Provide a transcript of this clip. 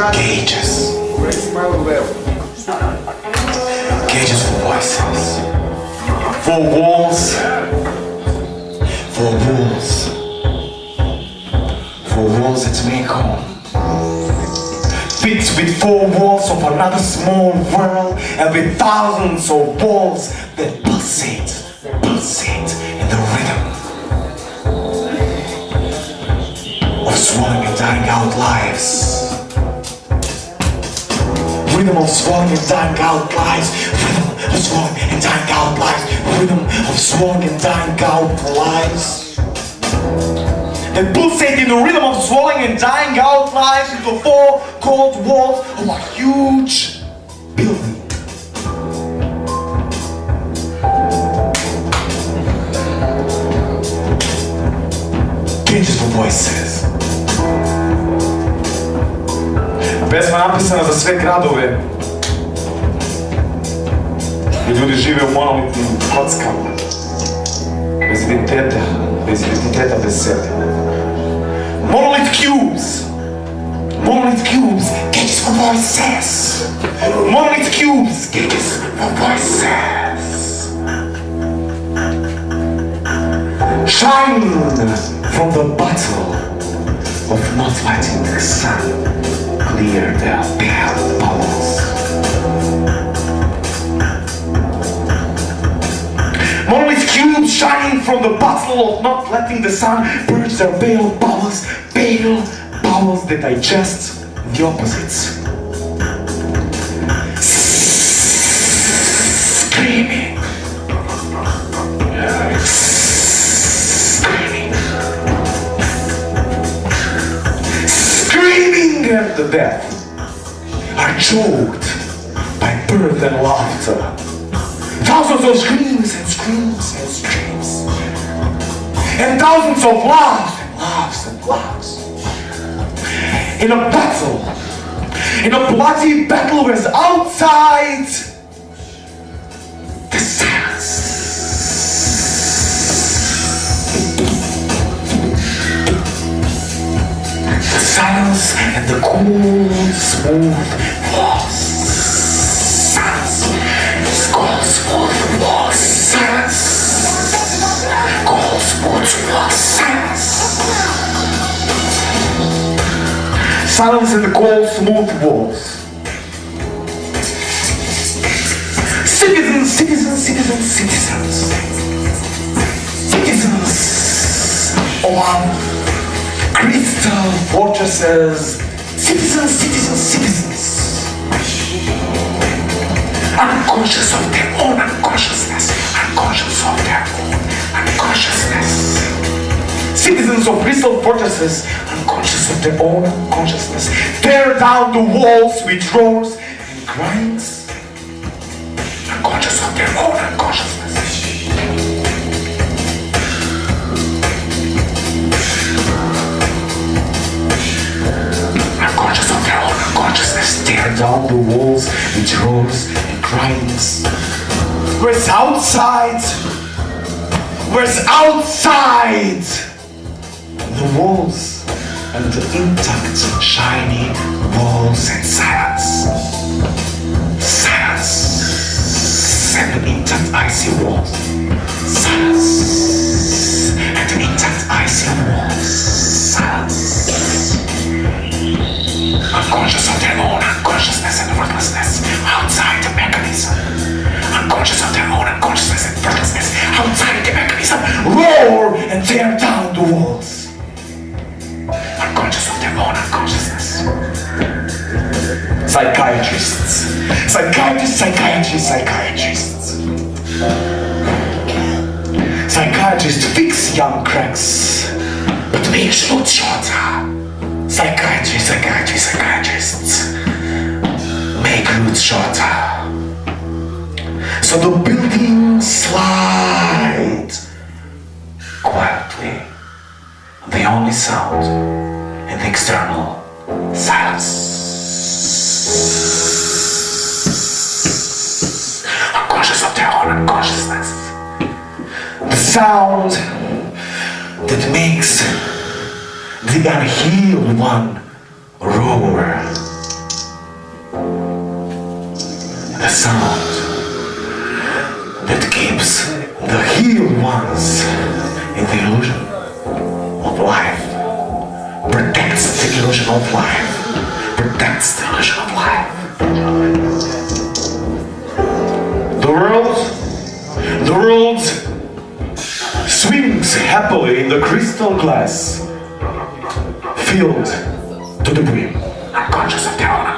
Cages. Cages for voices. For walls. For walls. For walls that make home. Fits with four walls of another small world, and with thousands of walls that pulsate in the rhythm of swallowing and dying out lives. Rhythm of swallowing and dying out lives. Rhythm of swallowing and dying out lives. Rhythm of swallowing and dying out lives. That pulsate in the rhythm of swallowing and dying out lives into four cold walls of a huge building. Cages for voices. Pesma napisana za sve gradove gdje ljudi žive u monolitnim kockama, bez identiteta, bez sebe. Monolith cubes, cages for voices. Monolith cubes, cages for voices. Shining from the battle of not fighting the sun, clear their pale bowels. Monolith cubes shining from the battle of not letting the sun purge their pale bowels that digest the opposites. Screaming. Screaming at the death are choked by birth and laughter. Thousands of screams and screams and screams. And thousands of laughs and laughs and laughs. In a battle, in a bloody battle where outside the silence. The silence and the cool, smooth walls. Silence. This cold, smooth walls. Silence. Cold, smooth walls. Silence. Silence in the cold, smooth walls. Citizens, citizens, citizens, citizens. Citizens of crystal fortresses. Citizens, citizens, citizens. Unconscious of their own unconsciousness. Unconscious of their own unconsciousness. Citizens of crystal fortresses, unconscious of their own unconsciousness, tear down the walls with roars and grinds, unconscious of their own unconsciousness. Unconscious of their own unconsciousness, tear down the walls with roars and grinds. Where's outside? Where's outside? The walls and the intact, shiny walls and silence. Silence and the intact, icy walls. Silence and the intact, icy walls. Silence. Unconscious of their own unconsciousness and worthlessness outside the mechanism. Unconscious of their own unconsciousness and worthlessness outside the mechanism. Roar and tear down the walls. Unconscious of their own unconsciousness. Psychiatrists. Psychiatrists, psychiatrists, psychiatrists. Psychiatrists fix young cracks, but make short shorter. Psychiatrists, psychiatrists, psychiatrists make roots shorter. So the buildings slide quietly. The only sound in the external silence. Unconscious of their own unconsciousness. The sound that makes the unhealed one roar. sound that keeps the healed ones in the illusion of life, protects the illusion of life, protects the illusion of life. The world swims happily in the crystal glass, filled to the brim, unconscious of their own